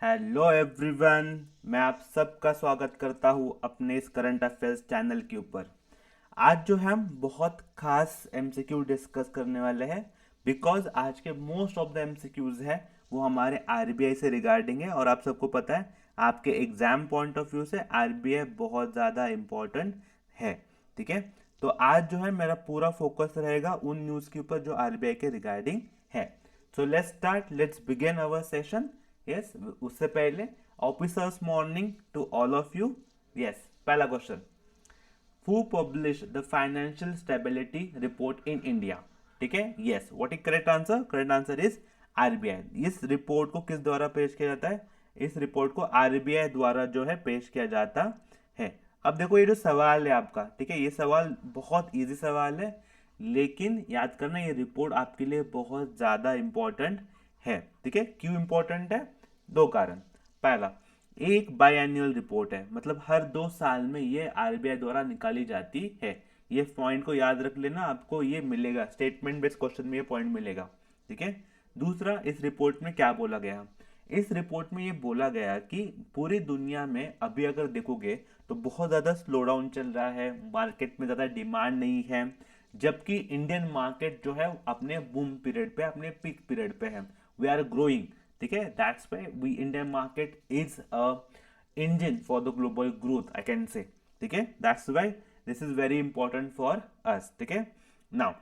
Hello everyone. मैं आप सबका स्वागत करता हूं अपने इस करंट अफेयर्स चैनल के ऊपर। आज जो है हम बहुत खास एमसीक्यू डिस्कस करने वाले हैं, बिकॉज आज के मोस्ट ऑफ द एमसीक्यूज है वो हमारे आरबीआई से रिगार्डिंग है। और आप सबको पता है आपके एग्जाम पॉइंट ऑफ व्यू से आरबीआई बहुत ज़्यादा इम्पोर्टेंट है। ठीक है, तो आज जो है मेरा पूरा फोकस रहेगा उन न्यूज़ के ऊपर जो आरबीआई के रिगार्डिंग है। So let's begin our session. Yes, उससे पहले officers morning to all of you. Yes, पहला question, who publish the financial stability report in India? ठीक है, yes, what is correct answer? Correct answer is RBI. इस report को किस द्वारा पेश किया जाता है? इस रिपोर्ट को आरबीआई द्वारा जो है पेश किया जाता है। अब देखो ये जो सवाल है आपका, ठीक है, ये सवाल बहुत इजी सवाल है, लेकिन याद करना ये रिपोर्ट आपके लिए बहुत ज्यादा इंपॉर्टेंट है। ठीक है, क्यों इंपॉर्टेंट है? दो कारण। पहला, एक बाई एनुअल रिपोर्ट है, मतलब हर 2 साल में ये आरबीआई द्वारा निकाली जाती है। ये पॉइंट को याद रख लेना, आपको ये मिलेगा स्टेटमेंट बेस्ड क्वेश्चन में, ये पॉइंट मिलेगा। ठीक है, दूसरा, इस रिपोर्ट में क्या बोला गया? इस रिपोर्ट में ये बोला गया कि पूरी दुनिया में अभी अगर देखोगे तो बहुत ज़्यादा स्लो डाउन चल रहा है, मार्केट में ज़्यादा डिमांड नहीं है, जबकि इंडियन मार्केट जो है अपने बूम पीरियड पे, अपने पीक पीरियड पे है। We are growing. ठीक है, that's why we Indian market is a engine for the global growth, I can say. ठीक है, that's why this is very important for us. ठीक है, नाउ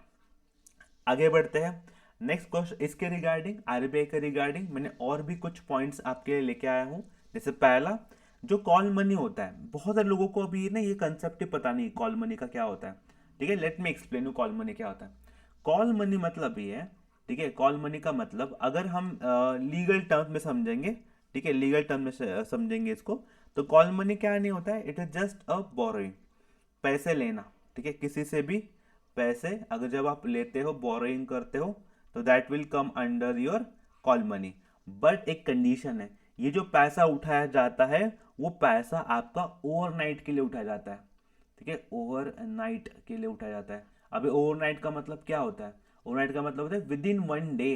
आगे बढ़ते हैं। नेक्स्ट क्वेश्चन इसके रिगार्डिंग, आरबीआई के रिगार्डिंग मैंने और भी कुछ पॉइंट्स आपके लिए लेके आया हूं। जैसे पहला, जो कॉल मनी होता है, बहुत सारे लोगों को अभी ना ये कंसेप्ट ही पता नहीं कॉल मनी का क्या होता है। ठीक है, let me explain you call money क्या होता है। कॉल मनी मतलब ये है, ठीक है, कॉल मनी का मतलब अगर हम लीगल टर्म में समझेंगे, ठीक है, लीगल टर्म में समझेंगे इसको, तो कॉल मनी क्या नहीं होता है, it is just a borrowing, पैसे लेना। ठीक है, किसी से भी पैसे अगर जब आप लेते हो, बोरोइंग करते हो, तो that will come under your call money. But एक कंडीशन है, ये जो पैसा उठाया जाता है वो पैसा आपका ओवरनाइट के लिए उठाया जाता है। ठीक है, ओवरनाइट के लिए उठाया जाता है। अभी ओवरनाइट का मतलब क्या होता है? ओवरनाइट का मतलब होता है with in 1 day,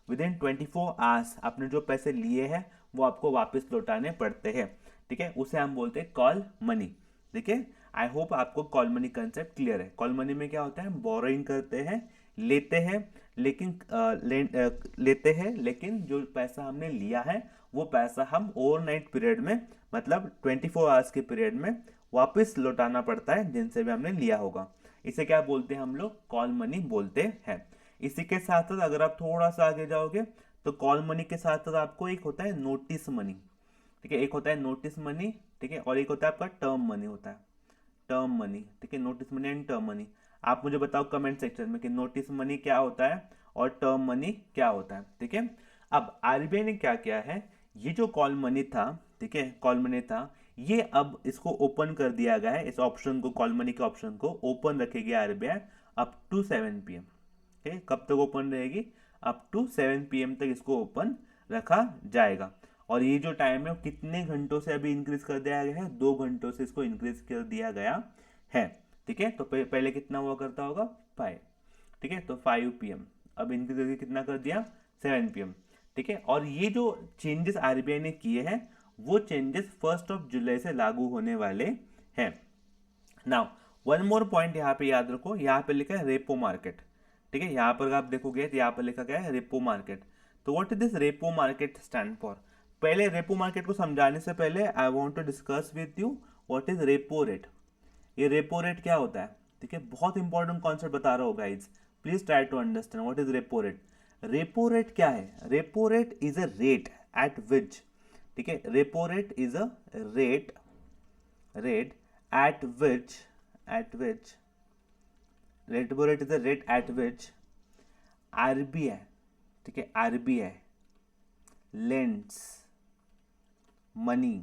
with in 24 hours आपने जो पैसे लिए हैं वो आपको वापस लौटाने पड़ते हैं। ठीक है, उसे हम बोलते हैं कॉल मनी। ठीक है, आई होप आपको कॉल मनी कंसेप्ट क्लियर है। कॉल मनी में क्या होता है? बोरोइंग करते हैं, लेते हैं, लेकिन लेते हैं, लेकिन जो पैसा हमने लिया है वो पैसा हम ओवरनाइट पीरियड में, मतलब 24 आवर्स के पीरियड में वापस लौटाना पड़ता है जिनसे भी हमने लिया होगा। इसे क्या बोलते हैं हम लोग? कॉल मनी बोलते हैं। इसी के साथ साथ अगर आप थोड़ा सा आगे जाओगे तो कॉल मनी के साथ साथ आपको एक होता है नोटिस मनी। ठीक है, एक होता है नोटिस मनी, ठीक है, और एक होता है आपका टर्म मनी होता है, टर्म मनी। ठीक है, notice money and term money. आप मुझे बताओ कमेंट सेक्शन में कि नोटिस मनी क्या होता है और टर्म मनी क्या होता है। ठीक है, अब आरबीआई ने क्या किया है, ये जो कॉल मनी था, ठीक है, कॉल मनी था, ये अब इसको ओपन कर दिया गया है, इस ऑप्शन को, कॉल मनी के ऑप्शन को ओपन रखेगी आरबीआई अप टू 7 PM। ठीक, कब तक ओपन रहेगी? अप टू 7 PM तक इसको ओपन रखा जाएगा। और ये जो टाइम है वो कितने घंटों से अभी इंक्रीज कर दिया गया है? 2 घंटों से इसको इंक्रीज कर दिया गया है। ठीक है, तो पहले कितना हुआ करता होगा? 5। ठीक है, तो 5 PM, अब इंक्रीज करके कितना कर दिया? 7 PM। ठीक है, और ये जो चेंजेस आरबीआई ने किए हैं वो चेंजेस 1 जुलाई से लागू होने वाले हैं। नाउ वन मोर पॉइंट यहाँ पे याद रखो, यहाँ पे लिखा है रेपो मार्केट। ठीक है, यहाँ पर आप देखोगे तो यहाँ पर लिखा गया है रेपो मार्केट। तो what is this repo market stand for? पहले रेपो मार्केट को समझाने से पहले I want to discuss with you what is repo rate. ये रेपो रेट क्या होता है? ठीक है, बहुत इंपॉर्टेंट कॉन्सेप्ट बता रहा हूँ guys, please try to understand what is repo rate. Repo rate क्या है? Repo rate is a rate at which, ठीक है, repo rate is a rate, rate at which, at which, repo rate is the rate at which RBI, ठीक है, RBI lends money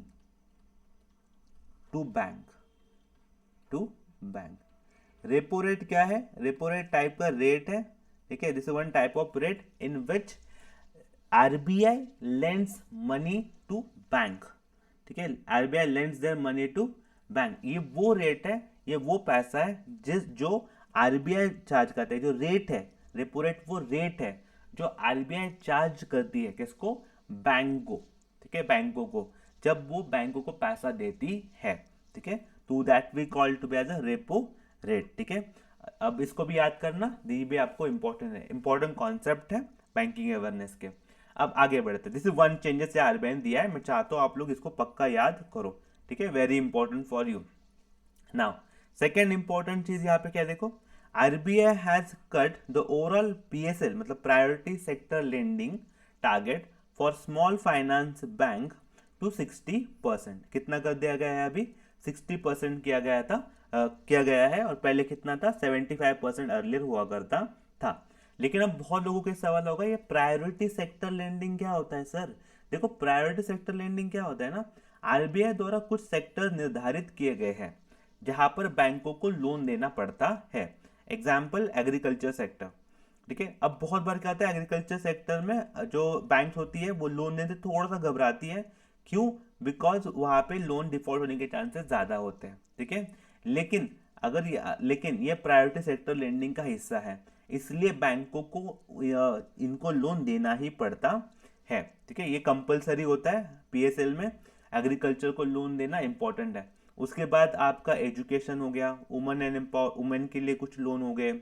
to bank, to bank. Repo rate क्या है? Repo rate type का rate है, ठीक है, this one type of rate in which RBI lends money to bank. ठीक है, RBI lends their money to bank. ये वो रेट है, ये वो पैसा है जिस जो आरबीआई चार्ज करता है, जो रेट है, रेपो रेट वो रेट है जो आरबीआई चार्ज करती है किसको? बैंक को। ठीक है, बैंकों को, जब वो बैंकों को पैसा देती है, ठीक है, तो that we call to be as a repo rate, ठीक है। अब इसको भी याद करना, ये भी आपको इंपॉर्टेंट है, इंपॉर्टेंट कॉन्सेप्ट है बैंकिंग अवेयरनेस के। अब आगे बढ़ते हैं, this is one changes RBI ने दिया है, मैं चाहता हूँ आप लोग इसको पक्का याद करो, ठीक है, very important for you. Now second important चीज यहाँ पे क्या देखो, RBI has cut the overall PSL मतलब priority sector lending target for small finance bank to 60%। कितना कर दिया गया है अभी, 60% किया गया था, किया गया है, और पहले कितना था, 75% अर्लियर हुआ करता था। लेकिन अब बहुत लोगों के सवाल होगा, ये प्रायोरिटी सेक्टर लेंडिंग क्या होता है सर। देखो प्रायोरिटी सेक्टर लेंडिंग क्या होता है ना, आरबीआई द्वारा कुछ सेक्टर निर्धारित किए गए हैं जहां पर बैंकों को लोन देना पड़ता है। एग्जाम्पल एग्रीकल्चर सेक्टर, ठीक है। अब बहुत बार क्या होता है, एग्रीकल्चर सेक्टर में जो बैंक होती है वो लोन देने से थोड़ा सा घबराती है, क्यों, बिकॉज वहां पे लोन डिफॉल्ट होने के चांसेस ज्यादा होते हैं, ठीक है। लेकिन लेकिन ये प्रायोरिटी सेक्टर लेंडिंग का हिस्सा है, इसलिए बैंकों को इनको लोन देना ही पड़ता है, ठीक है, ये कंपलसरी होता है पीएसएल में, एग्रीकल्चर को लोन देना इंपॉर्टेंट है। उसके बाद आपका एजुकेशन हो गया, वुमेन एंड वुमेन के लिए कुछ लोन हो गए,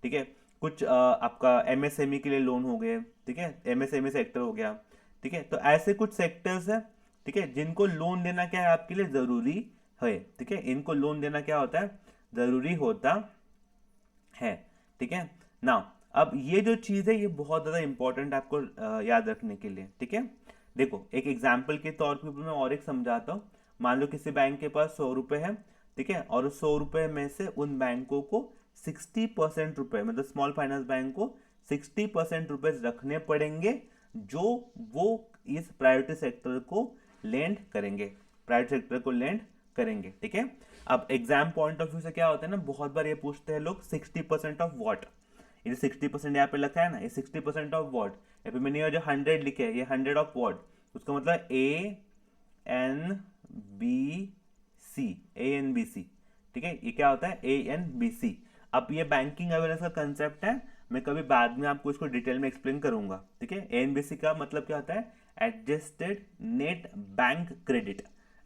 ठीक है, कुछ आपका एमएसएमई के लिए लोन हो गए, ठीक है, एमएसएमई सेक्टर हो गया, ठीक है। तो ऐसे कुछ सेक्टर्स है, ठीक है, जिनको लोन देना क्या है आपके लिए जरूरी है, ठीक है, इनको लोन देना क्या होता है, जरूरी होता है, ठीक है। नाउ अब ये जो चीज है ये बहुत ज्यादा इंपॉर्टेंट आपको याद रखने के लिए, ठीक है। देखो एक एग्जाम्पल के तौर पे मैं और एक समझाता हूँ। मान लो किसी बैंक के पास 100 रुपए है, ठीक है, और 100 रुपए में से उन बैंकों को 60% रुपए, मतलब स्मॉल फाइनेंस बैंक को 60% रुपए रखने पड़ेंगे, जो वो इस प्रायोरिटी सेक्टर को लेंड करेंगे, प्राइवेट सेक्टर को लेंड करेंगे, ठीक है। अब एग्जाम पॉइंट ऑफ व्यू से क्या होता है ना, बहुत बार ये पूछते हैं लोग 60% ऑफ वॉट, ये 60% यहाँ पे लिखा है ना, ये 60% ऑफ वॉट, या फिर मैंने ये जो 100 लिखे है ये 100 ऑफ वॉट, उसका मतलब ए एन बी सी, ठीक है, ये क्या होता है ANBC। अब ये बैंकिंग अवेयरनेस का कंसेप्ट है, मैं कभी बाद में आपको इसको डिटेल में एक्सप्लेन करूंगा, ठीक है। ANBC का मतलब क्या होता है, adjusted net bank credit,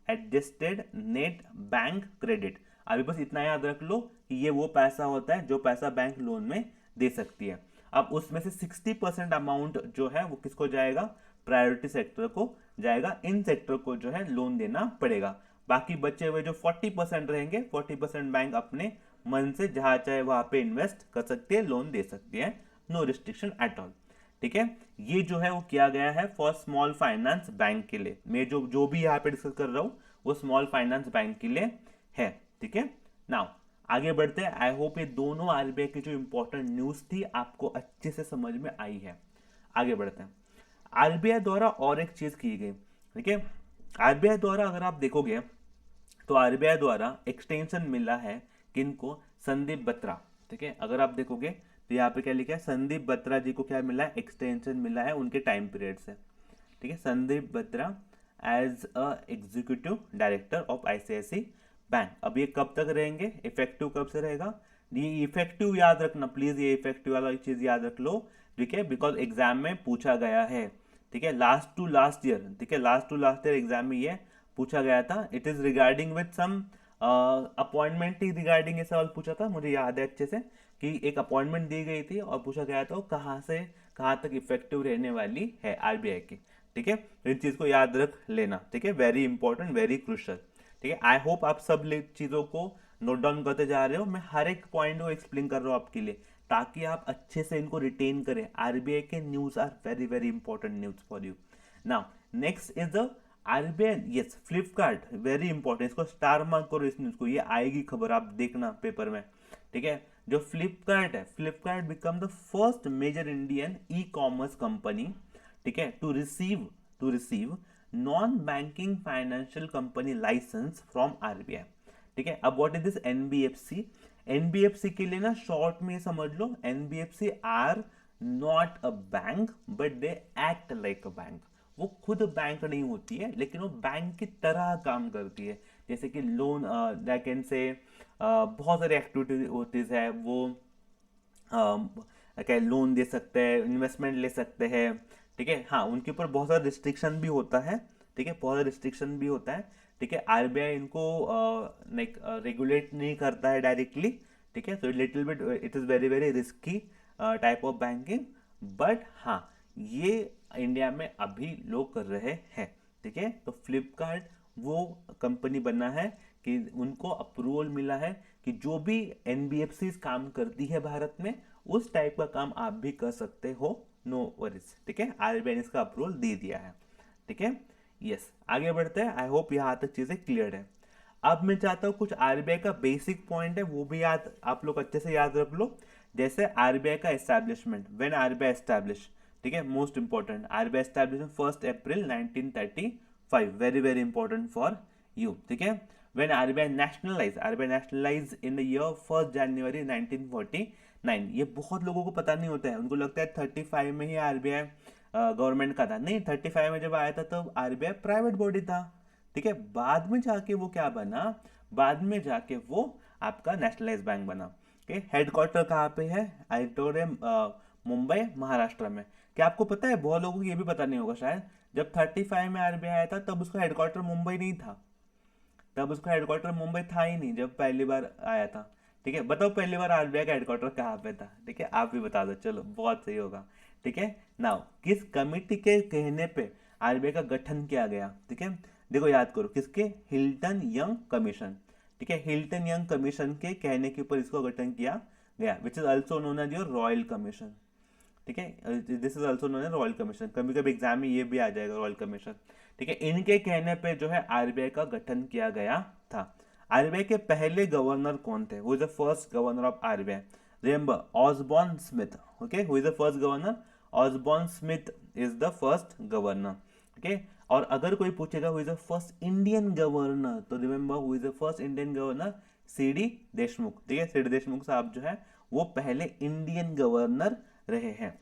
adjusted net bank credit. अभी बस इतना याद रख लो कि ये वो पैसा होता है जो पैसा बैंक लोन में दे सकती है। अब उसमें से 60% अमाउंट जो है वो किसको जाएगा, प्रायोरिटी सेक्टर को जाएगा, इन सेक्टर को जो है लोन देना पड़ेगा। बाकी बचे हुए जो 40% रहेंगे, 40% बैंक अपने मन से जहां चाहे वहां पे इन्वेस्ट कर सकती है, लोन दे सकती है, नो रिस्ट्रिक्शन एट ऑल, ठीक है। ये जो है वो किया गया है फॉर स्मॉल फाइनेंस बैंक के लिए, मैं जो जो भी यहाँ पे डिस्कस कर रहा हूँ वो स्मॉल फाइनेंस बैंक के लिए है, ठीक है। नाउ आगे बढ़ते हैं, आई होप ये दोनों आरबीआई की जो इंपॉर्टेंट न्यूज थी आपको अच्छे से समझ में आई है। आगे बढ़ते हैं, आरबीआई द्वारा और एक चीज की गई, ठीक है। आरबीआई द्वारा अगर आप देखोगे तो आरबीआई द्वारा एक्सटेंशन मिला है किनको, संदीप बत्रा, ठीक है। अगर आप देखोगे तो यहाँ पे क्या लिखा है, संदीप बत्रा जी को क्या मिला है, एक्सटेंशन मिला है उनके टाइम पीरियड से, ठीक है, Sandeep Batra as a executive director of ICIC bank. अब ये कब तक रहेंगे, इफेक्टिव कब से रहेगा, ये इफेक्टिव याद रखना प्लीज, ये इफेक्टिव वाला चीज याद रख लो, ठीक है, बिकॉज एग्जाम में पूछा गया है, ठीक है, लास्ट टू लास्ट ईयर, ठीक है, last to last year exam में ये पूछा गया था। It is regarding with some appointment ही रिगार्डिंग ये सवाल पूछा था, मुझे याद है अच्छे से, कि एक अपॉइंटमेंट दी गई थी और पूछा गया था वो कहाँ से कहाँ तक इफेक्टिव रहने वाली है आरबीआई की, ठीक है। तो इन चीज को याद रख लेना, ठीक है, वेरी इंपॉर्टेंट, वेरी क्रूशल, ठीक है। आई होप आप सब चीजों को नोट डाउन करते जा रहे हो, मैं हर एक पॉइंट को एक्सप्लेन कर रहा हूँ आपके लिए, ताकि आप अच्छे से इनको रिटेन करें। आरबीआई के news are very very important news for you. Now next is the RBI, yes, Flipkart, very important, इसको स्टार मार्क करो इस न्यूज को, ये आएगी खबर, आप देखना पेपर में, ठीक है। जो फ्लिपकार्ट है, Flipkart become the first major Indian e commerce company, ठीक है, to receive non banking financial company licence from RBI, ठीक है। अब what is this NBFC, NBFC के लिए ना शॉर्ट में समझ लो, NBFC are not a bank but they act like a bank. वो खुद बैंक नहीं होती है लेकिन वो बैंक की तरह काम करती है, जैसे कि लोन कैन से बहुत सारी एक्टिविटीज होती है, वो क्या लोन दे सकते हैं, इन्वेस्टमेंट ले सकते हैं, ठीक है। हाँ, उनके ऊपर बहुत सारा रिस्ट्रिक्शन भी होता है, ठीक है, बहुत रिस्ट्रिक्शन भी होता है, ठीक है। आरबीआई इनको लाइक रेगुलेट नहीं करता है डायरेक्टली, ठीक है। So little bit it is very very risky type of banking, but हाँ ये इंडिया में अभी लोग कर रहे हैं, ठीक है। तो फ्लिपकार्ट वो कंपनी बना है कि उनको अप्रूवल मिला है कि जो भी एनबीएफसी काम करती है भारत में, उस टाइप का काम आप भी कर सकते हो, नो वरीज, ठीक है। आरबीआई ने इसका अप्रूवल दे दिया है, ठीक है। यस, आगे बढ़ते हैं। आई होप यहाँ तक चीजें क्लियर है। अब मैं चाहता हूँ कुछ आरबीआई का बेसिक पॉइंट है वो भी याद आप लोग अच्छे से याद रख लो। जैसे आरबीआई का एस्टैब्लिशमेंट, व्हेन आरबीआई एस्टैब्लिश, ठीक है, most important, RBI establish 1 April 1935, very very important for you, ठीक है। When RBI nationalise, RBI nationalise in the year 1 जनवरी 1949, ये बहुत लोगों को पता नहीं होता है, उनको लगता है 35 में ही आरबीआई गवर्नमेंट का था। नहीं, 35 में जब आया था तब आरबीआई प्राइवेट बॉडी था, ठीक है। बाद में जाके वो क्या बना, बाद में जाके वो आपका नेशनलाइज बैंक बना। ओके, हेडक्वार्टर कहाँ पे है, I told him, Mumbai Maharashtra में। क्या आपको पता है, बहुत लोगों को ये भी पता नहीं होगा शायद, जब 35 में आरबीआई आया था तब उसका हेडक्वार्टर मुंबई नहीं था, तब उसका हेडक्वार्टर मुंबई था ही नहीं जब पहली बार आया था, ठीक है। बताओ पहली बार आरबीआई का हेडक्वार्टर कहाँ पे था, ठीक है, आप भी बता दो, चलो बहुत सही होगा, ठीक है। नाउ किस कमिटी के कहने पे आरबीआई का गठन किया गया, ठीक है। देखो याद करो किसके, हिल्टन यंग कमीशन, ठीक है, हिल्टन यंग कमीशन के कहने के ऊपर इसको गठन किया गया, which is also known as your royal commission, ठीक है। This is also known as royal commission, कभी कभी एग्जाम में ये भी आ जाएगा रॉयल कमीशन, ठीक है। इनके कहने पे जो है आरबीआई का गठन किया गया था। आरबीआई के पहले गवर्नर कौन थे, who is the first governor of RBI, remember Osborne Smith, okay, who is the first governor, Osborne Smith is the first governor, okay. और अगर कोई पूछेगा who is the first Indian governor, तो remember who is the first Indian governor, CD Deshmukh, ठीक है। CD Deshmukh साहब जो है वो पहले इंडियन गवर्नर रहे हैं,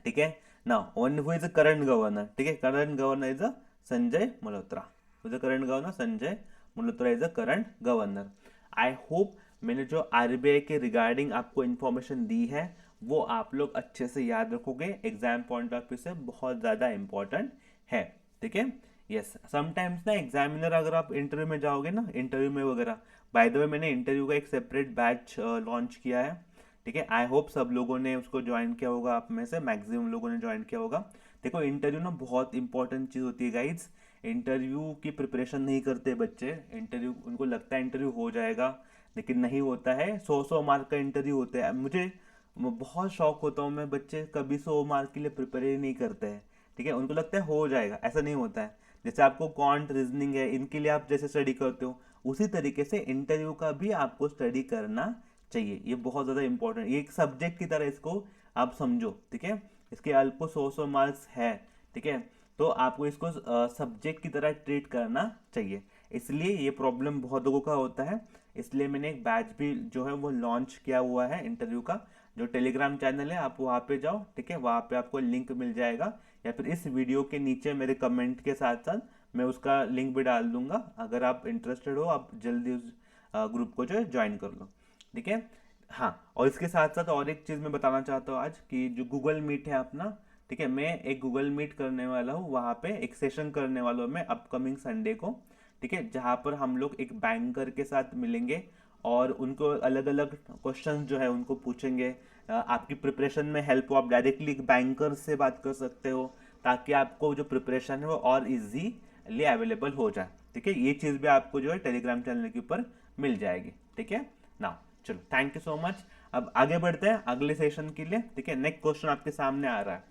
ठीक है। Now one who is the current governor, ठीक है, current governor is Sanjay Malhotra, who is the current governor, Sanjay Malhotra is the current governor. I hope मैंने जो आरबीआई के रिगार्डिंग आपको इंफॉर्मेशन दी है वो आप लोग अच्छे से याद रखोगे, एग्जाम पॉइंट ऑफ व्यू से बहुत ज़्यादा इंपॉर्टेंट है, ठीक है। यस, समटाइम्स ना एग्जामिनर, अगर आप इंटरव्यू में जाओगे ना, इंटरव्यू में वगैरह, बाय द वे मैंने इंटरव्यू का एक सेपरेट बैच लॉन्च किया है, ठीक है। आई होप सब लोगों ने उसको ज्वाइन किया होगा, आप में से मैक्सिमम लोगों ने ज्वाइन किया होगा। देखो इंटरव्यू ना बहुत इंपॉर्टेंट चीज़ होती है गाइड्स, इंटरव्यू की प्रिपरेशन नहीं करते बच्चे, इंटरव्यू उनको लगता है इंटरव्यू हो जाएगा, लेकिन नहीं होता है। 100 मार्क का इंटरव्यू होता है, मुझे बहुत शौक होता हूँ मैं, बच्चे कभी 100 मार्क के लिए प्रिपेयर ही नहीं करते हैं, ठीक है। उनको लगता है हो जाएगा, ऐसा नहीं होता है। जैसे आपको क्वांट रीजनिंग है, इनके लिए आप जैसे स्टडी करते हो, उसी तरीके से इंटरव्यू का भी आपको स्टडी करना चाहिए। ये बहुत ज़्यादा इंपॉर्टेंट, ये एक सब्जेक्ट की तरह इसको आप समझो, ठीक है। इसके आपको 100 मार्क्स है, ठीक है, तो आपको इसको सब्जेक्ट की तरह ट्रीट करना चाहिए। इसलिए ये प्रॉब्लम बहुत लोगों का होता है, इसलिए मैंने एक बैच भी जो है वो लॉन्च किया हुआ है इंटरव्यू का, जो टेलीग्राम चैनल है आप वहाँ पे जाओ, ठीक है, वहाँ पे आपको लिंक मिल जाएगा, या फिर इस वीडियो के नीचे मेरे कमेंट के साथ साथ मैं उसका लिंक भी डाल दूंगा। अगर आप इंटरेस्टेड हो आप जल्दी उस ग्रुप को जो है ज्वाइन कर लो, ठीक है। हाँ, और इसके साथ साथ और एक चीज़ मैं बताना चाहता हूँ आज, कि जो गूगल मीट है अपना, ठीक है, मैं एक गूगल मीट करने वाला हूँ, वहाँ पे एक सेशन करने वाला हूँ मैं अपकमिंग संडे को, ठीक है, जहाँ पर हम लोग एक बैंकर के साथ मिलेंगे और उनको अलग अलग क्वेश्चन जो है उनको पूछेंगे। आपकी प्रिपरेशन में हेल्प हो, आप डायरेक्टली एक बैंकर से बात कर सकते हो, ताकि आपको जो प्रिपरेशन है वो और इजीली अवेलेबल हो जाए, ठीक है। ये चीज़ भी आपको जो है टेलीग्राम चैनल के ऊपर मिल जाएगी, ठीक है ना। चलो थैंक यू सो मच, अब आगे बढ़ते हैं अगले सेशन के लिए, ठीक है। नेक्स्ट क्वेश्चन आपके सामने आ रहा है,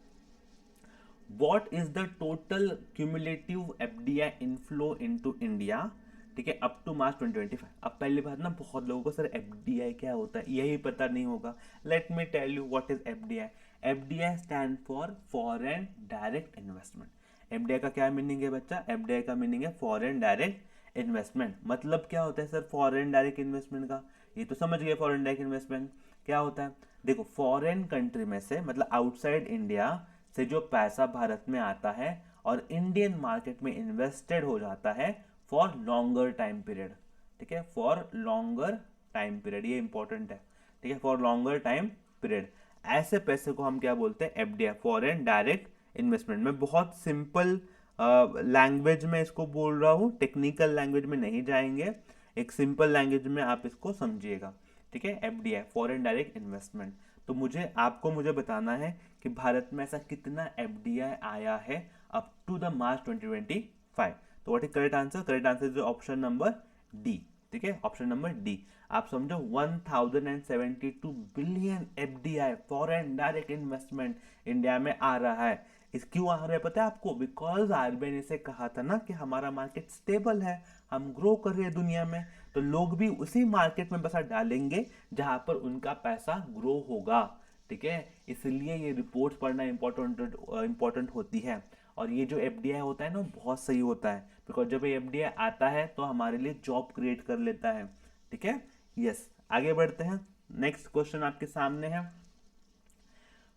what is the total cumulative FDI inflow into India, ठीक है, अप टू मार्च 2025। अब पहली बात ना, बहुत लोगों को सर एफडीआई क्या होता है यही पता नहीं होगा। Let me tell you what is FDI. FDI stand for foreign direct investment. FDI का क्या मीनिंग है बच्चा, एफडीआई का मीनिंग है फॉरेन डायरेक्ट इन्वेस्टमेंट। मतलब क्या होता है सर फॉरेन डायरेक्ट इन्वेस्टमेंट का, ये तो समझ गए। फॉरेन डायरेक्ट इन्वेस्टमेंट क्या होता है, देखो फॉरेन कंट्री में से, मतलब आउटसाइड इंडिया से जो पैसा भारत में आता है और इंडियन मार्केट में इन्वेस्टेड हो जाता है फॉर लॉन्गर टाइम पीरियड, ठीक है, फॉर लॉन्गर टाइम पीरियड, ये इंपॉर्टेंट है, ठीक है, फॉर लॉन्गर टाइम पीरियड, ऐसे पैसे को हम क्या बोलते हैं, एफडीआई, फॉरेन डायरेक्ट इन्वेस्टमेंट। मैं बहुत सिंपल लैंग्वेज में इसको बोल रहा हूँ, टेक्निकल लैंग्वेज में नहीं जाएंगे, एक सिंपल लैंग्वेज में आप इसको समझिएगा, ठीक है। FDI, foreign direct investment. तो आपको मुझे बताना है कि भारत में ऐसा कितना एफडीआई आया है अप टू द मार्च 2025। तो what is correct answer? Correct answer is option number D, ठीक है, ऑप्शन नंबर डी। आप समझो 1072 billion FDI, foreign direct investment, India में आ रहा है। इस क्यों आ रहा है पता है आपको? बिकॉज आरबीआई ने से कहा था ना कि हमारा मार्केट स्टेबल है, हम ग्रो कर रहे हैं दुनिया में, तो लोग भी उसी मार्केट में पैसा डालेंगे जहां पर उनका पैसा ग्रो होगा, ठीक है। इसलिए ये रिपोर्ट्स पढ़ना इंपॉर्टेंट होती है। और ये जो एफडीआई होता है ना, बहुत सही होता है, बिकॉज जब ये एफडीआई आता है तो हमारे लिए जॉब क्रिएट कर लेता है, ठीक है। यस, आगे बढ़ते हैं। नेक्स्ट क्वेश्चन आपके सामने है,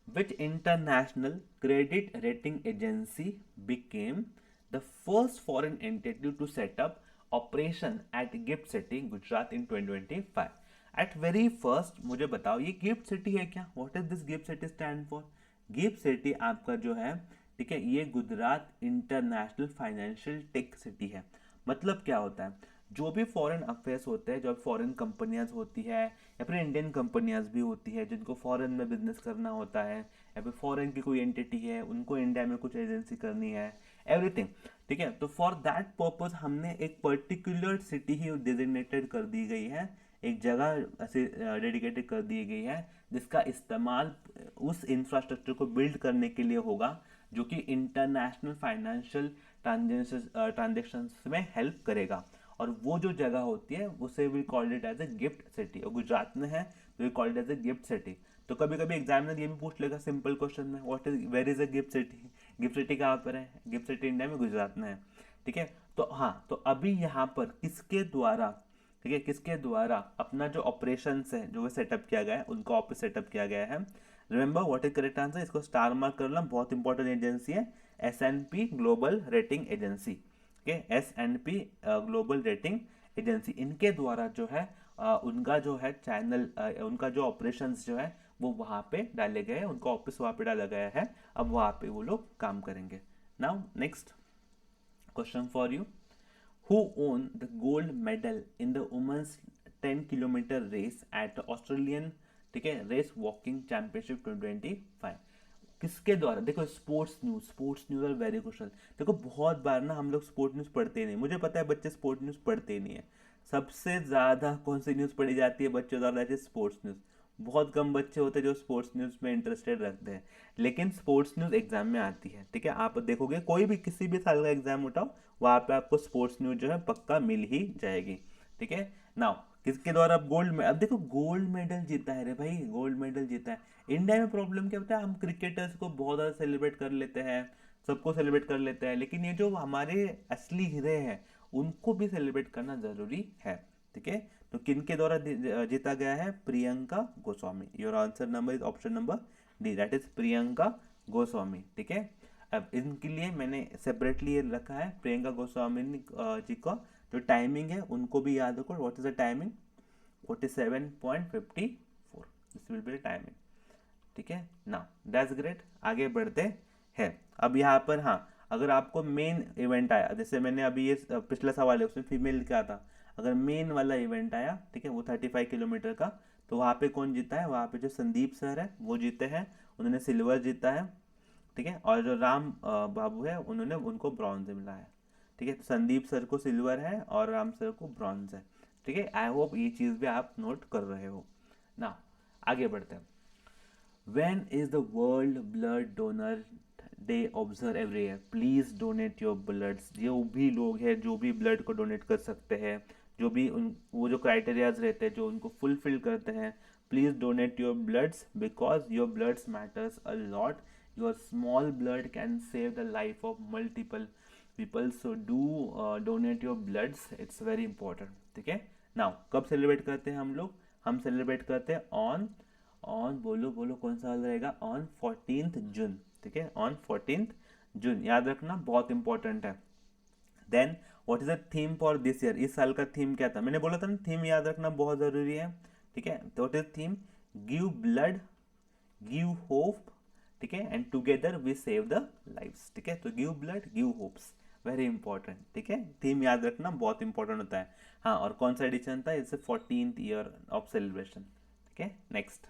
which international credit rating agency became the first foreign entity to set up operation at GIFT City, Gujarat in 2025? At very first मुझे बताओ ये गिफ्ट सिटी है क्या? What is this GIFT city stand for? GIFT city आपका जो है, ठीक है, ये Gujarat international financial tech city है। मतलब क्या होता है? जो भी फॉरेन अफेयर्स होते हैं, जो फॉरेन कंपनियां होती है या फिर इंडियन कंपनियां भी होती है जिनको फॉरेन में बिजनेस करना होता है, या फिर फॉरेन की कोई एंटिटी है उनको इंडिया में कुछ एजेंसी करनी है, एवरीथिंग, ठीक है। तो फॉर दैट पर्पज हमने एक पर्टिकुलर सिटी ही डिजिग्नेटेड कर दी गई है, एक जगह ऐसे डेडिकेटेड कर दी गई है जिसका इस्तेमाल उस इंफ्रास्ट्रक्चर को बिल्ड करने के लिए होगा जो कि इंटरनेशनल फाइनेंशियल ट्रांजेक्शन्स में हेल्प करेगा। और वो जो जगह होती है उसे we called it as a GIFT city, और गुजरात में है तो we called it as a GIFT city. तो कभी कभी एग्जामिनर ये भी पूछ लेगा सिंपल क्वेश्चन में, what is where is a GIFT city? GIFT city कहाँ पर है? गिफ्ट सिटी इंडिया में, गुजरात में है, ठीक है। तो हाँ, तो अभी यहाँ पर किसके द्वारा, ठीक है, किसके द्वारा अपना जो ऑपरेशन है जो सेटअप किया गया है, उनका ऑफिस सेटअप किया गया है? Remember what is correct answer? इसको स्टार मार्क कर लो, बहुत इंपॉर्टेंट एजेंसी है, S&P global rating agency, S&P global rating agency. इनके द्वारा जो है उनका जो है चैनल, उनका जो ऑपरेशंस जो है वो वहाँ पे डाले गए हैं, उनका ऑफिस वहाँ पे डाला गया है, अब वहाँ पे वो लोग काम करेंगे। Now next question for you, who won the gold medal in the women's 10 kilometre race at Australian, ठीक है, रेस वॉकिंग चैंपियनशिप 2025? किसके द्वारा? देखो स्पोर्ट्स न्यूज और वेरी क्वेश्चन। देखो बहुत बार ना हम लोग स्पोर्ट न्यूज पढ़ते ही नहीं, मुझे पता है बच्चे स्पोर्ट न्यूज पढ़ते ही नहीं है। सबसे ज्यादा कौन सी न्यूज पढ़ी जाती है बच्चों द्वारा? Sports news. बहुत कम बच्चे होते हैं जो स्पोर्ट्स न्यूज में इंटरेस्टेड रखते हैं, लेकिन स्पोर्ट्स न्यूज एग्जाम में आती है, ठीक है। आप देखोगे कोई भी किसी भी साल का एग्जाम उठाओ, वहां पे आपको स्पोर्ट्स न्यूज जो है पक्का मिल ही जाएगी, ठीक है। नाउ किसके द्वारा गोल्ड में, अब देखो गोल्ड मेडल जीता है रे भाई, गोल्ड मेडल जीता है। इंडिया में प्रॉब्लम क्या होता है, हम क्रिकेटर्स को बहुत ज़्यादा सेलिब्रेट कर लेते हैं, सबको सेलिब्रेट कर लेते हैं, लेकिन ये जो हमारे असली हीरे हैं उनको भी सेलिब्रेट करना ज़रूरी है, ठीक है। तो किनके द्वारा जीता गया है? Priyanka Goswami. Your answer number is option number D, that is Priyanka Goswami, ठीक है। अब इनके लिए मैंने सेपरेटली ये रखा है, प्रियंका गोस्वामी जी का जो टाइमिंग है उनको भी याद रखो। What is the timing? 47.54, this will be timing, ठीक है ना। दैट्स ग्रेट, आगे बढ़ते हैं। अब यहाँ पर हाँ, अगर आपको मेन इवेंट आया, जैसे मैंने अभी ये पिछला सवाल है उसमें फीमेल लिखा था, अगर मेन वाला इवेंट आया, ठीक है, वो 35 किलोमीटर का, तो वहाँ पे कौन जीता है? वहाँ पे जो संदीप सर है वो जीते हैं, उन्होंने सिल्वर जीता है, ठीक है। और जो राम बाबू है उन्होंने उनको ब्रॉन्ज मिला है, ठीक है। तो संदीप सर को सिल्वर है और राम सर को ब्रॉन्ज है, ठीक है। आई होप ये चीज़ भी आप नोट कर रहे हो ना। आगे बढ़ते हैं। When is the World Blood Donor Day observed every year? Please donate your bloods। जो भी लोग हैं जो भी ब्लड को डोनेट कर सकते हैं, जो भी उन वो जो क्राइटेरियाज रहते हैं जो उनको फुलफिल करते हैं, please donate your bloods because your bloods matters a lot. Your small blood can save the life of multiple people, so do donate your bloods, it's very important, ठीक है। नाउ कब celebrate करते हैं हम लोग? हम सेलिब्रेट करते हैं ऑन ऑन बोलो बोलो कौन सा वाला रहेगा? ऑन 14th जून, ठीक है, ऑन 14th जून, याद रखना, बहुत इंपॉर्टेंट है। Then what is the theme for this year? इस साल का थीम क्या था? मैंने बोला था ना थीम याद रखना बहुत जरूरी है, ठीक है। तो what is theme? Give blood, give hope, ठीक है, and together we save the lives, ठीक है, तो give blood give hopes, very important, ठीक है, थीम याद रखना बहुत इंपॉर्टेंट होता है। हाँ, और कौन सा एडिशन था, it's 14th year of celebration, ठीक है। Next,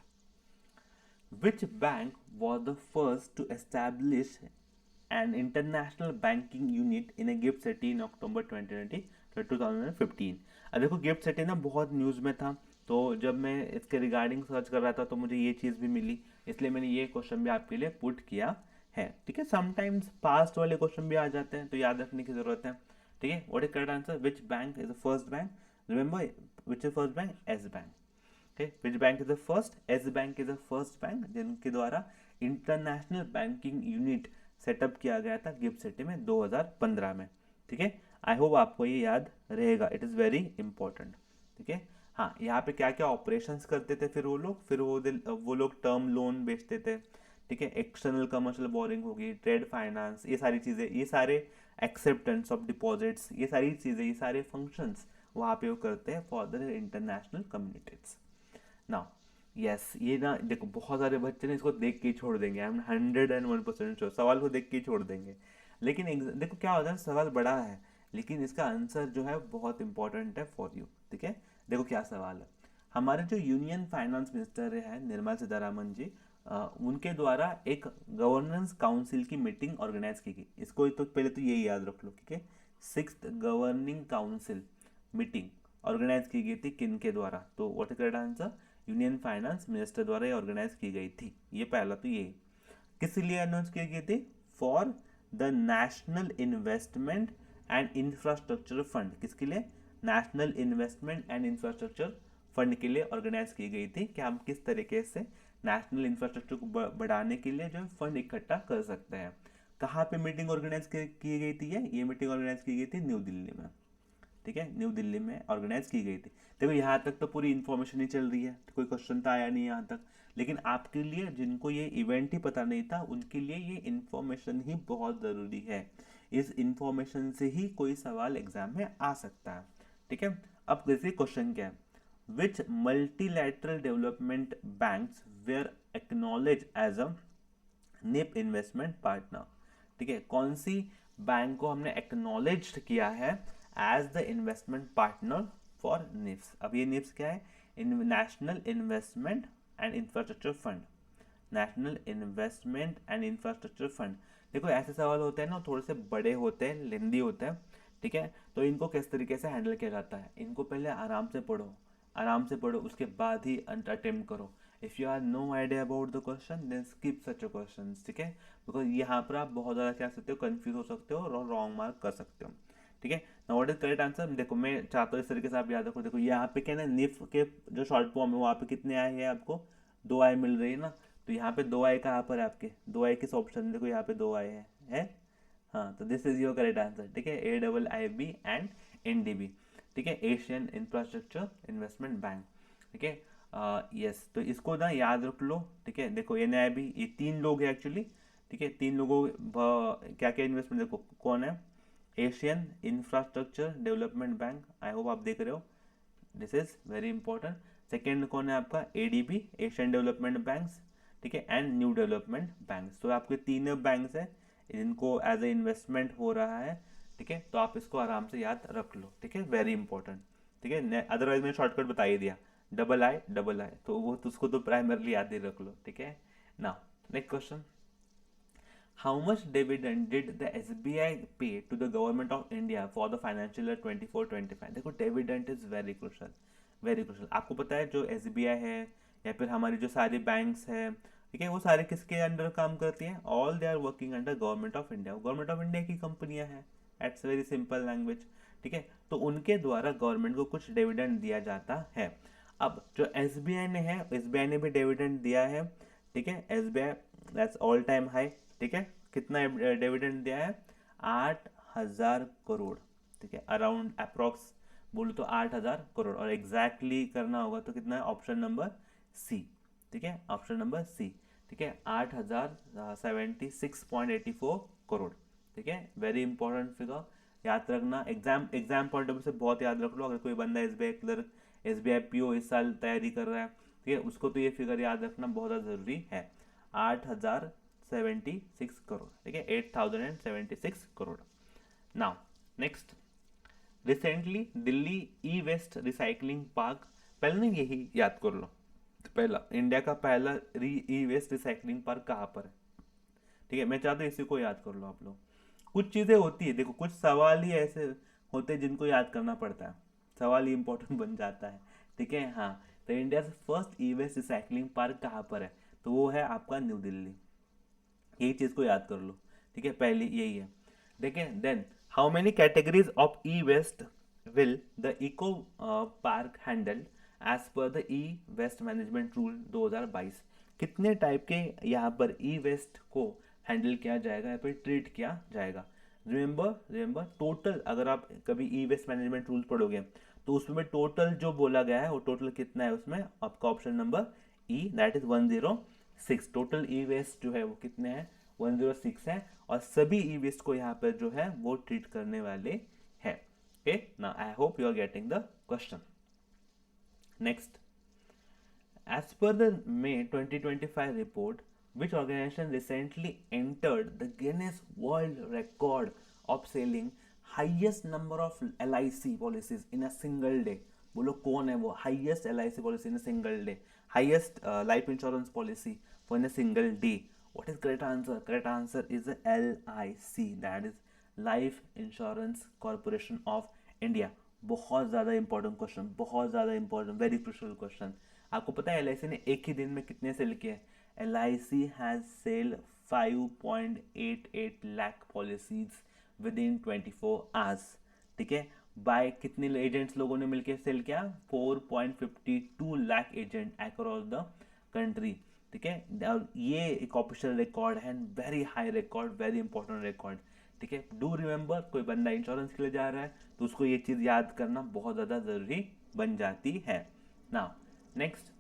which bank was the first to establish an international banking unit in a gift city in October 2020 तो 2015। अब देखो गिफ्ट सिटी ना बहुत न्यूज़ में था, तो जब मैं इसके रिगार्डिंग सर्च कर रहा था तो मुझे ये चीज़ भी मिली, इसलिए मैंने ये क्वेश्चन भी आपके लिए पुट किया है, ठीक है। समटाइम्स पास्ट वाले क्वेश्चन भी आ जाते हैं तो याद रखने की जरूरत है, ठीक है। What is correct answer, which bank is the first bank, remember which is first bank, S bank, okay, which bank is the first, S bank is the first bank जिनके द्वारा इंटरनेशनल बैंकिंग यूनिट सेटअप किया गया था gift city में 2015 में, ठीक है। आई hope आपको ये याद रहेगा, इट इज़ वेरी इंपॉर्टेंट, ठीक है। हाँ, यहाँ पे क्या क्या ऑपरेशंस करते थे फिर वो लोग टर्म लोन बेचते थे, ठीक है, एक्सटर्नल कमर्शियल बोरिंग होगी, ट्रेड फाइनेंस, ये सारी चीज़ें, ये सारे एक्सेप्टेंस ऑफ डिपॉजिट्स, ये सारी चीज़ें, ये सारे फंक्शंस वहाँ पे वो करते हैं for the international communities. Now yes, ये ना देखो बहुत सारे बच्चे ने इसको देख के ही छोड़ देंगे, आई एम 101% श्योर, सवाल को देख के ही छोड़ देंगे, लेकिन देखो क्या होता है, सवाल बड़ा है लेकिन इसका आंसर जो है बहुत इंपॉर्टेंट है फॉर यू, ठीक है। देखो क्या सवाल है, हमारे जो यूनियन फाइनेंस मिनिस्टर है निर्मला सीतारामन जी, उनके द्वारा एक गवर्नेंस काउंसिल की मीटिंग ऑर्गेनाइज की गई, इसको तो पहले तो ये याद रख लो, ठीक है। 6th governing council meeting organise की गई थी किन के द्वारा, तो what is correct answer, union finance minister द्वारा ये ऑर्गेनाइज की गई थी, ये पहला तो ये किस लिए अनाउंस की गई थी, for the national investment and infrastructure fund, किसके लिए, national investment and infrastructure fund के लिए ऑर्गेनाइज की गई थी कि हम किस तरीके से नेशनल इंफ्रास्ट्रक्चर को बढ़ाने के लिए जो फंड इकट्ठा कर सकते हैं। कहाँ पे मीटिंग ऑर्गेनाइज की गई थी, ये मीटिंग ऑर्गेनाइज की गई थी न्यू दिल्ली में, ठीक है, न्यू दिल्ली में ऑर्गेनाइज की गई थी। देखो यहाँ तक तो पूरी इन्फॉर्मेशन ही चल रही है, तो कोई क्वेश्चन तो आया नहीं यहाँ तक, लेकिन आपके लिए जिनको ये इवेंट ही पता नहीं था उनके लिए ये इन्फॉर्मेशन ही बहुत ज़रूरी है, इस इन्फॉर्मेशन से ही कोई सवाल एग्जाम में आ सकता है, ठीक है। अब देखिए क्वेश्चन क्या है, which multilateral development banks were acknowledge as a NIIF investment partner, ठीक है, कौन सी बैंक को हमने एक्नॉलेज किया है as the investment partner for NIIFs. अब ये निप्स क्या है, national investment and infrastructure fund, national investment and infrastructure fund. देखो ऐसे सवाल होते हैं ना, थोड़े से बड़े होते हैं, लेंदी होते हैं, ठीक है, तो इनको किस तरीके से हैंडल किया जाता है, इनको पहले आराम से पढ़ो, आराम से पढ़ो, उसके बाद ही अटेम्प्ट करो। If you are no idea about the question then skip such a question, ठीक है, बिकॉज यहाँ पर आप बहुत ज़्यादा क्या सकते हो, कंफ्यूज हो सकते हो और रॉन्ग मार्क कर सकते हो, ठीक है। ना व्हाट इज करेक्ट आंसर, देखो मैं चाहता हूँ इस तरीके से आप याद रखो, देखो यहाँ पे क्या ना निफ के जो शॉर्ट फॉर्म है वहाँ पे कितने आए हैं आपको, 2 आए मिल रही है ना, तो यहाँ पे 2 आए कहाँ पर आपके, 2 आए किस ऑप्शन में, देखो यहाँ पे 2 आए हैं है? हाँ, तो this is your correct answer, ठीक है, AIIB एंड NDB, ठीक है, एशियन इंफ्रास्ट्रक्चर इन्वेस्टमेंट बैंक, ठीक है। यस, तो इसको ना याद रख लो, ठीक है। देखो NIB ये 3 लोग हैं एक्चुअली, ठीक है, 3 लोगों क्या क्या इन्वेस्टमेंट, देखो कौन है, Asian infrastructure development bank, I hope आप देख रहे हो, this is very important. Second कौन है आपका, ADB एशियन डेवलपमेंट बैंक्स, ठीक है, एंड न्यू डेवलपमेंट बैंक्स, तो आपके तीनों बैंक्स है जिनको एज ए इन्वेस्टमेंट हो रहा है, ठीक है, तो आप इसको आराम से याद रख लो, ठीक है, वेरी इंपॉर्टेंट, ठीक है। अदरवाइज मैंने शॉर्टकट बता ही दिया, डबल आई तो वो तो उसको तो प्राइमरली याद ही रख लो, ठीक है। Now next question, how much dividend did the SBI pay to the government of India for the financial year 24-25? देखो dividend is very crucial, very crucial। आपको पता है जो SBI है या फिर हमारी जो सारी बैंक्स है, ठीक है, वो सारे किसके अंडर काम करती हैं, all they are working under government of India, government of India की कंपनियां हैं, एट्स वेरी सिंपल लैंग्वेज, ठीक है, तो उनके द्वारा गवर्नमेंट को कुछ डिविडेंड दिया जाता है। अब जो SBI ने है, SBI ने भी डिविडेंड दिया है, ठीक है, SBI that's all time high, ठीक है, कितना डिविडेंड दिया है, 8,000 करोड़, ठीक है, अराउंड अप्रोक्स बोलो तो 8,000 करोड़, और एग्जैक्टली करना होगा तो कितना है, ऑप्शन नंबर सी, ठीक है, ऑप्शन नंबर सी, ठीक है, 8,076.84 करोड़, ठीक है, वेरी इंपॉर्टेंट फिगर, याद रखना, एग्जाम पॉइंट ऑफ व्यू से बहुत याद रख लो, अगर कोई बंदा SBI क्लर्क SBI PO इस साल तैयारी कर रहा है, ठीक है, उसको तो ये फिगर याद रखना बहुत ज़्यादा ज़रूरी है, 8,000 करोड़, ठीक है, 8,076 crore. Now next, recently Delhi e waste recycling park, पहले ना यही याद कर लो, पहला इंडिया का पहला ई वेस्ट रिसाइकलिंग पार्क कहाँ पर है, ठीक है, मैं चाहता हूँ इसी को याद कर लो आप लोग। कुछ चीज़ें होती है, देखो कुछ सवाल ही ऐसे होते हैं जिनको याद करना पड़ता है, सवाल ही इंपॉर्टेंट बन जाता है, ठीक है। हाँ, तो इंडिया से फर्स्ट ई वेस्ट रिसाइकलिंग पार्क कहाँ पर है, तो वो है आपका न्यू दिल्ली, यही चीज़ को याद कर लो, ठीक है, पहली यही है। देखिए then, how many categories of e waste will the eco park handle as per the e waste management rule 2022, कितने टाइप के यहाँ पर ई वेस्ट को हैंडल किया जाएगा या फिर ट्रीट किया जाएगा। रिमेंबर रिमेंबर टोटल, अगर आप कभी ई वेस्ट मैनेजमेंट रूल पढ़ोगे तो उसमें टोटल जो बोला गया है वो टोटल कितना है, उसमें आपका option number E, that is 106। Total e waste जो है वो कितने हैं, 106 है, और सभी ई वेस्ट को यहाँ पर जो है वो ट्रीट करने वाले हैं। Okay, now I hope you are getting the question. Next, as per the May 2025 report, which organization recently entered the Guinness World Record of selling highest number of LIC policies in a single day? बोलो कौन है वो highest LIC policy in a single day, highest life insurance policy for in a single day? What is correct answer? Correct answer is LIC, that is Life Insurance Corporation of India. बहुत ज़्यादा important question, बहुत ज़्यादा important, very crucial question. आपको पता है L ने एक ही दिन में कितने सेल किए? L has sell 5.88 lakh policies with in 24 hours, ठीक है। बाय कितने एजेंट्स लोगों ने मिलकर सेल किया? 4.52 lakh agent across the country, ठीक है। और ये एक ऑफिशियल रिकॉर्ड है, very high record, very important record, ठीक है। डू रिमेंबर, कोई बंदा इंश्योरेंस के लिए जा रहा है तो उसको ये चीज़ याद करना बहुत ज़्यादा ज़रूरी बन जाती है। Now next,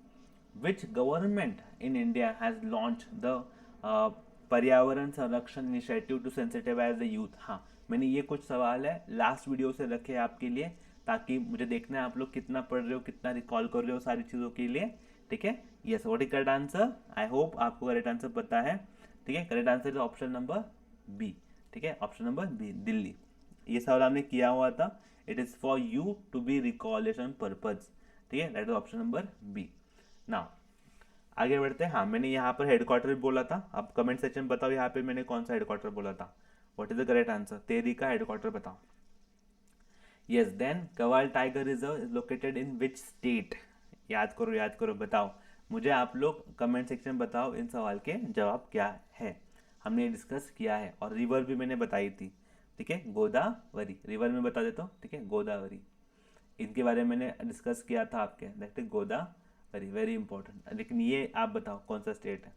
which government in India has launch the पर्यावरण संरक्षण इनिशिएटिव टू सेंसिटिवाइज द यूथ। हाँ, मैंने ये कुछ सवाल है लास्ट वीडियो से रखे आपके लिए, ताकि मुझे देखना है आप लोग कितना पढ़ रहे हो, कितना रिकॉल कर रहे हो सारी चीज़ों के लिए, ठीक है। Yes, what is correct answer? I hope आपको करेक्ट आंसर पता है, ठीक है। Correct answer is option number B, ठीक है, ऑप्शन नंबर बी, दिल्ली। ये सवाल हमने किया हुआ था, it is for you to be recollection purpose, ठीक है, that is option number B. Now आगे बढ़ते हैं। हाँ, मैंने यहाँ पर हेडक्वार्टर भी बोला था, आप कमेंट सेक्शन बताओ यहाँ पे मैंने कौन सा हेडक्वार्टर बोला था, what is the correct answer? Tehri का हेडक्वार्टर बताओ। Yes, then Kawal tiger reserve is located in which state? याद करो, बताओ मुझे, आप लोग कमेंट सेक्शन बताओ इन सवाल के जवाब क्या है। हमने डिस्कस किया है, और रिवर भी मैंने बताई थी, ठीक है, गोदावरी, रिवर में बता देता हूँ, ठीक है, गोदावरी, इनके बारे में मैंने डिस्कस किया था आपके, that is Godavari, very important. लेकिन ये आप बताओ कौन सा स्टेट है,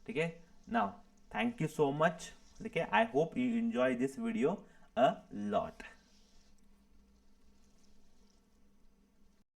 ठीक है। Now thank you so much, ठीक है, आई hope you enjoy this video a lot.